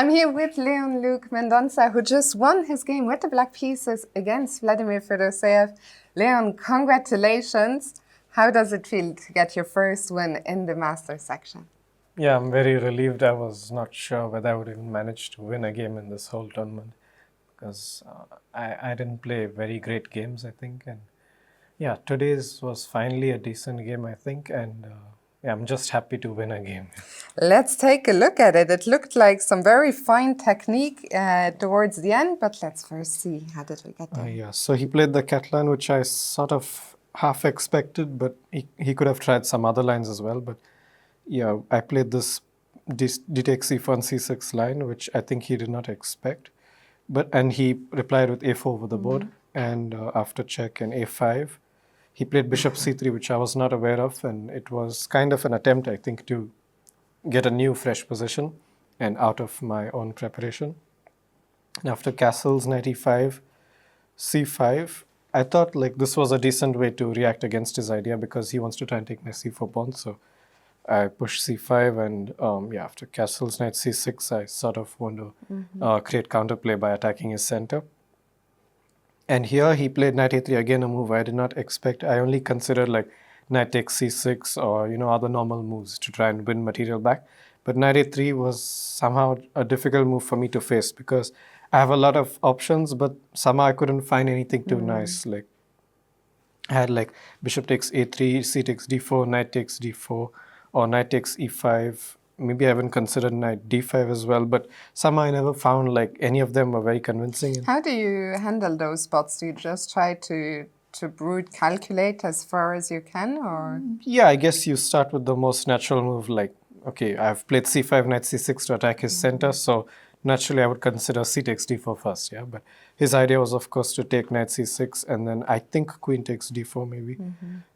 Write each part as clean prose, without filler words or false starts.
I'm here with Leon Luke Mendonca, who just won his game with the black pieces against Vladimir Fedoseev. Leon, congratulations. How does it feel to get your first win in the Masters section? Yeah, I'm very relieved. I was not sure whether I would even manage to win a game in this whole tournament because I didn't play very great games, I think. And yeah, today's was finally a decent game, I think. And yeah, I'm just happy to win a game. Let's take a look at it. It looked like some very fine technique towards the end, but let's first see how did we get there. Yeah, so he played the cat line, which I sort of half expected, but he could have tried some other lines as well. But yeah, I played this d takes c4 and c6 line, which I think he did not expect. And he replied with a4 over the board, and after check and a5, he played bishop c3, which I was not aware of, and it was kind of an attempt, I think, to get a new fresh position and out of my own preparation. And after castles, knight e5, c5, I thought like this was a decent way to react against his idea because he wants to try and take my c4 pawn. So I pushed c5, and yeah, after castles, knight c6, I sort of want to create counterplay by attacking his center. And here he played knight a3, again a move I did not expect. I only considered like knight takes c6 or other normal moves to try and win material back. But knight a3 was somehow a difficult move for me to face because I have a lot of options, but somehow I couldn't find anything too nice. Like I had like bishop takes a3, c takes d4, knight takes d4, or knight takes e5. Maybe I haven't considered knight d5 as well, but somehow I never found like any of them were very convincing. How do you handle those spots? Do you just try to brute calculate as far as you can, or? Yeah, I guess you start with the most natural move, like, okay, I've played c5, knight c6 to attack his center, so naturally I would consider c takes d4 first, yeah? But his idea was, of course, to take knight c6, and then I think queen takes d4 maybe.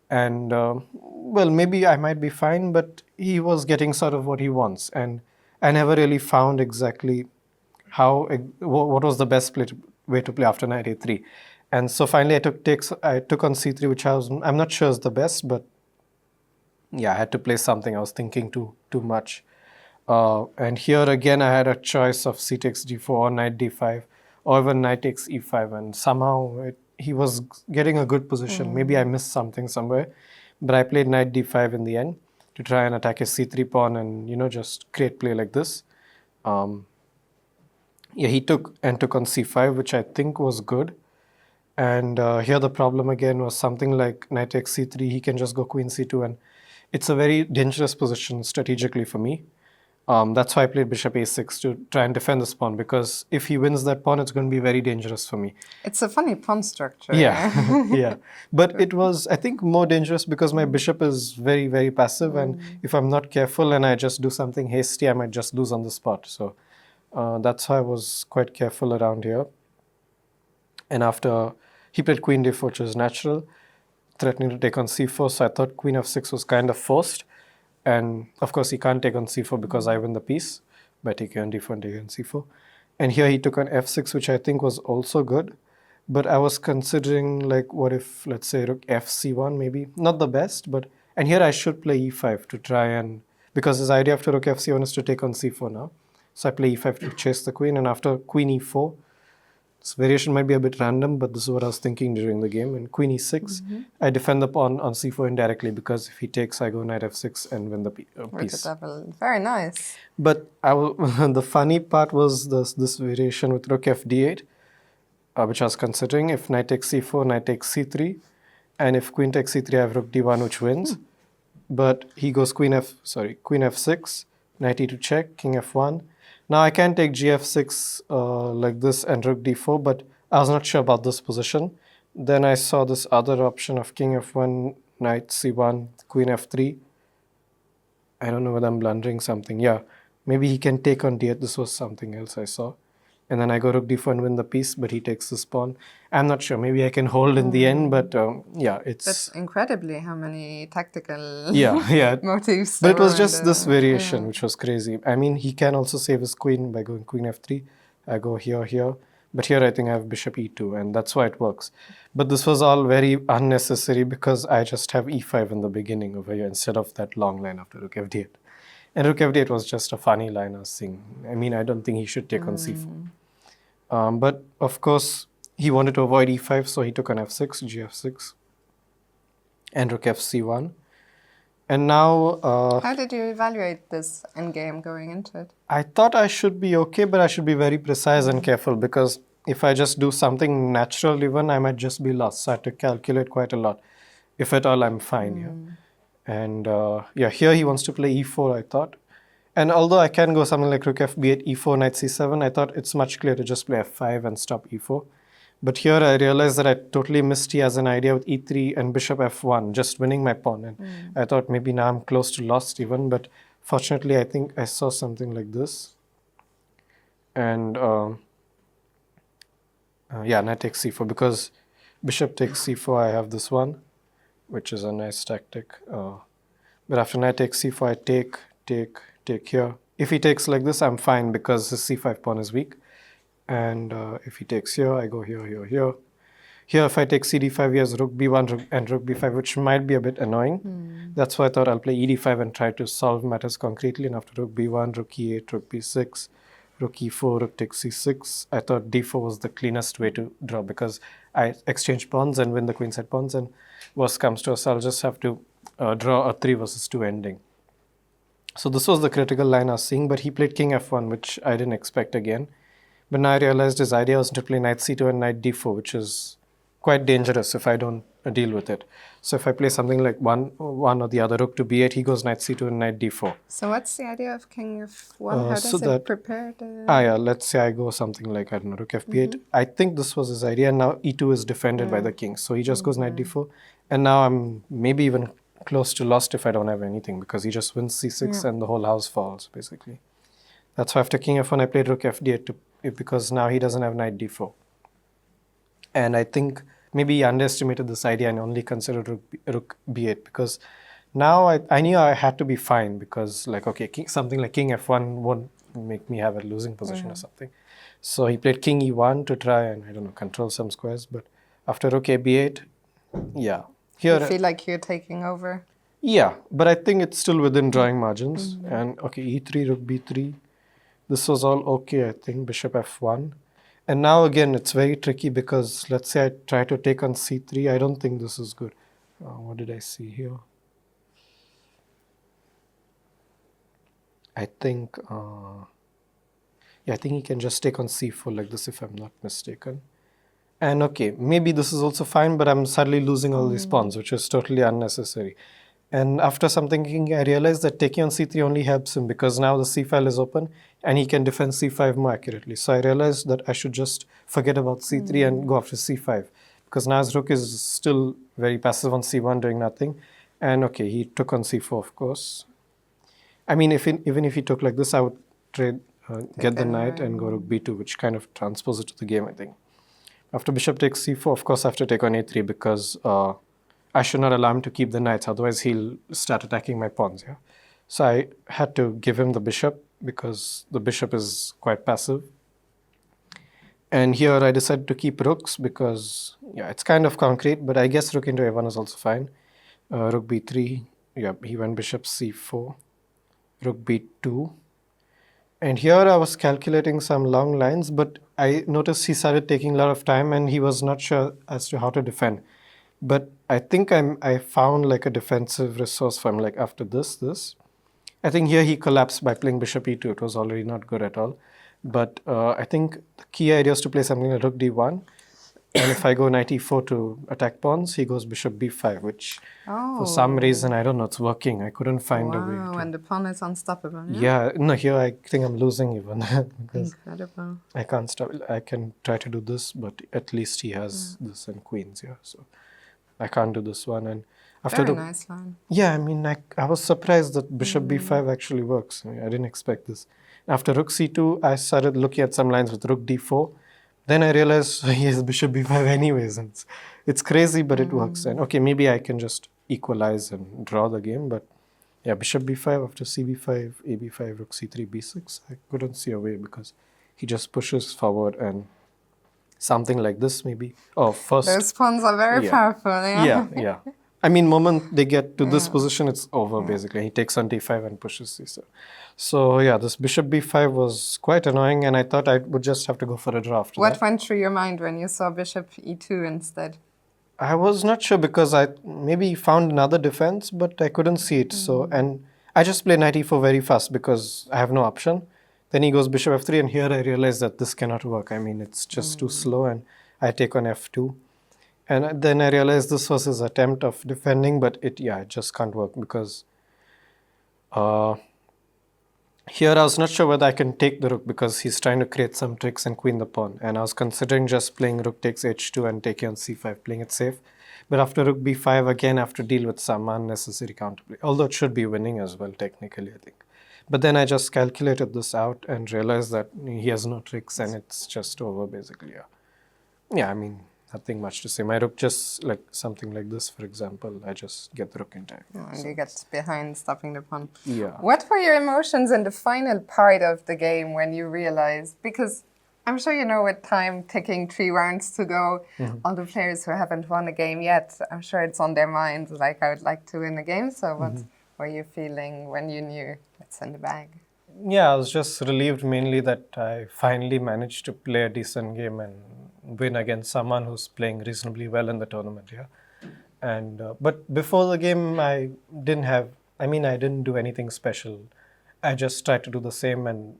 And, well, maybe I might be fine, but he was getting sort of what he wants, and I never really found exactly what was the best way to play after knight a3. And so finally I took on c3, which I'm not sure is the best, but yeah, I had to play something. I was thinking too much. And here again I had a choice of c takes d4 or knight d5 or even knight takes e5, and somehow he was getting a good position. Maybe I missed something somewhere, but I played knight d5 in the end to try and attack his c3 pawn and just create play like this. Yeah, he took on c5, which I think was good. And here the problem again was something like knight takes c3. He can just go queen c2, and it's a very dangerous position strategically for me. That's why I played bishop a6 to try and defend this pawn, because if he wins that pawn, it's going to be very dangerous for me. It's a funny pawn structure. Yeah, yeah. But it was, I think, more dangerous because my bishop is very, very passive, and if I'm not careful and I just do something hasty, I might just lose on the spot. So that's why I was quite careful around here. And after he played queen d4, which was natural, threatening to take on c4, so I thought queen f6 was kind of forced. And of course he can't take on c4 because I win the piece by taking on d4 and taking on c4. And here he took on f6, which I think was also good. But I was considering, like, what if, let's say, rook fc1 maybe? Not the best, but... And here I should play e5 to try and... Because his idea after rook fc1 is to take on c4 now. So I play e5 to chase the queen, and after queen e4, this variation might be a bit random, but this is what I was thinking during the game. And queen e6, I defend the pawn on c4 indirectly, because if he takes, I go knight f6 and win the piece. With the double. Very nice. But the funny part was this variation with rook fd8, which I was considering. If knight takes c4, knight takes c3, and if queen takes c3, I have rook d1, which wins. But he goes queen f6, knight e2 check, king f1. Now I can take gf6 like this and rook d4, but I was not sure about this position. Then I saw this other option of king f1, knight c1, queen f3. I don't know whether I'm blundering something. Yeah, maybe he can take on d8. This was something else I saw. And then I go rook d4 and win the piece, but he takes this pawn. I'm not sure. Maybe I can hold in the end, but yeah, it's... That's incredibly how many tactical motives. But it was just this variation, which was crazy. I mean, he can also save his queen by going queen f3. I go here. But here I think I have bishop e2, and that's why it works. But this was all very unnecessary because I just have e5 in the beginning over here instead of that long line after rook fd8. And rook f8 was just a funny line I was seeing. I mean, I don't think he should take on c4. But of course, he wanted to avoid e5, so he took on f6, gf6, and rook fc1. And now... How did you evaluate this endgame going into it? I thought I should be okay, but I should be very precise and careful, because if I just do something natural even, I might just be lost. So I had to calculate quite a lot. If at all, I'm fine here. And yeah, here he wants to play e4, I thought. And although I can go something like rook f8, e4, knight c7, I thought it's much clearer to just play f5 and stop e4. But here I realized that I totally missed he has an idea with e3 and bishop f1, just winning my pawn. And I thought maybe now I'm close to lost even, but fortunately I think I saw something like this. And yeah, knight takes c4, because bishop takes c4, I have this one, which is a nice tactic. But after knight takes c4, I take here. If he takes like this, I'm fine, because his c5 pawn is weak. And if he takes here, I go here, here, here. Here, if I take cd5, he has rook b1 and rook b5, which might be a bit annoying. That's why I thought I'll play ed5 and try to solve matters concretely. And after rook b1, rook e8, rook b6, rook e4, rook takes c6, I thought d4 was the cleanest way to draw, because I exchange pawns and win the queenside pawns, and worst comes to us, I'll just have to draw a 3 versus 2 ending. So this was the critical line I was seeing, but he played king f1, which I didn't expect again. But now I realized his idea was to play knight c2 and knight d4, which is quite dangerous if I don't deal with it. So if I play something like one or the other, rook to b8, he goes knight c2 and knight d4. So what's the idea of king f1? How does so it that- prepare the... yeah, let's say I go something like, I don't know, rook fb8. I think this was his idea, and now e2 is defended by the king. So he just goes knight d4, and now I'm maybe even close to lost if I don't have anything, because he just wins c6 and the whole house falls, basically. That's why after king f1, I played rook fd8 because now he doesn't have knight d4. And I think maybe he underestimated this idea and only considered rook b8, because now I knew I had to be fine, because like, okay, something like king f1 won't make me have a losing position or something. So he played king e1 to try and, I don't know, control some squares. But after rook b8, yeah. Here, You feel like you're taking over? yeah, but I think it's still within drawing margins. And okay, e3, rook b3. This was all okay, I think, bishop f1. And now again, it's very tricky, because let's say I try to take on c3. I don't think this is good. What did I see here? I think, yeah, I think he can just take on c4 like this, if I'm not mistaken. And okay, maybe this is also fine, but I'm suddenly losing all these pawns, which is totally unnecessary. And after some thinking, I realized that taking on c3 only helps him, because now the c file is open and he can defend c5 more accurately. So I realized that I should just forget about c3 and go after c5, because now his rook is still very passive on c1 doing nothing. And okay, he took on c4, of course. I mean, even if he took like this, I would trade, get the knight and go rook b2, which kind of transposes it to the game, I think. After bishop takes c4, of course I have to take on a3, because I should not allow him to keep the knights, otherwise he'll start attacking my pawns. Yeah, so I had to give him the bishop, because the bishop is quite passive. And here I decided to keep rooks, because yeah, it's kind of concrete, but I guess rook into a1 is also fine. Rook b3, yeah, he went bishop c4, rook b2. And here I was calculating some long lines, but I noticed he started taking a lot of time and he was not sure as to how to defend. But I think I found like a defensive resource for him, like after this. I think here he collapsed by playing bishop e2. It was already not good at all. But I think the key idea is to play something like rook d1. And if I go knight e4 to attack pawns, he goes bishop b5, which for some reason, I don't know, it's working. I couldn't find a way. Wow, and the pawn is unstoppable, yeah? Yeah, no, here I think I'm losing even, because Incredible. I can't stop. I can try to do this, but at least he has this and queens, yeah. So I can't do this one. And after Very nice line. yeah, I mean, I was surprised that bishop b5 actually works. I didn't expect this. After rook c2, I started looking at some lines with rook d4. Then I realized he has bishop b5 anyways. And it's crazy, but it works. And okay, maybe I can just equalize and draw the game. But yeah, bishop b5 after cb5, ab5, rook c3, b6. I couldn't see a way, because he just pushes forward and something like this maybe. Oh, first. Those pawns are very Yeah. powerful, yeah? Yeah. I mean, moment they get to this position, it's over basically. He takes on d5 and pushes c7. So yeah, this bishop b5 was quite annoying, and I thought I would just have to go for a draw after What that. went through your mind when you saw bishop e2 instead? I was not sure because I maybe found another defense, but I couldn't see it. So, and I just played knight e4 very fast because I have no option. Then he goes bishop f3, and here I realized that this cannot work. I mean, it's just too slow, and I take on f2. And then I realized this was his attempt of defending, but it just can't work because here I was not sure whether I can take the rook because he's trying to create some tricks and queen the pawn. And I was considering just playing rook takes h2 and taking on c5, playing it safe. But after rook b5, again, I have to deal with some unnecessary counterplay. Although it should be winning as well, technically, I think. But then I just calculated this out and realized that he has no tricks and it's just over, basically. Yeah, I mean, nothing much to say. My rook just like something like this, for example, I just get the rook in time. And you get behind, stopping the pawn. Yeah. What were your emotions in the final part of the game when you realized, because I'm sure you know with time ticking 3 rounds to go, all the players who haven't won a game yet, I'm sure it's on their minds, like, I would like to win a game. So what were you feeling when you knew it's in the bag? Yeah, I was just relieved mainly that I finally managed to play a decent game and win against someone who's playing reasonably well in the tournament, And but before the game, I didn't do anything special. I just tried to do the same and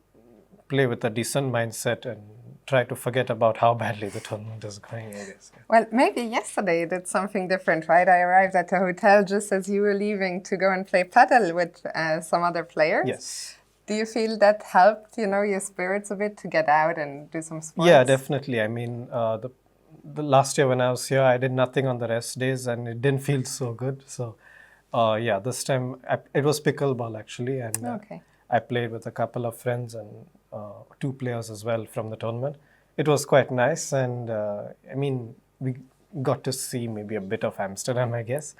play with a decent mindset and try to forget about how badly the tournament is going, I guess. Well, maybe yesterday you did something different, right? I arrived at the hotel just as you were leaving to go and play paddle with some other players. Yes. Do you feel that helped, your spirits a bit to get out and do some sports? Yeah, definitely. I mean, the last year when I was here, I did nothing on the rest days and it didn't feel so good. So, this time it was pickleball actually. And Okay. I played with a couple of friends and 2 players as well from the tournament. It was quite nice. And we got to see maybe a bit of Amsterdam, I guess.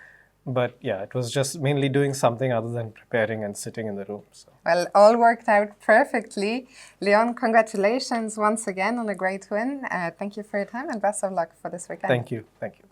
But yeah, it was just mainly doing something other than preparing and sitting in the room. So. Well, all worked out perfectly. Leon, congratulations once again on a great win. Thank you for your time and best of luck for this weekend. Thank you. Thank you.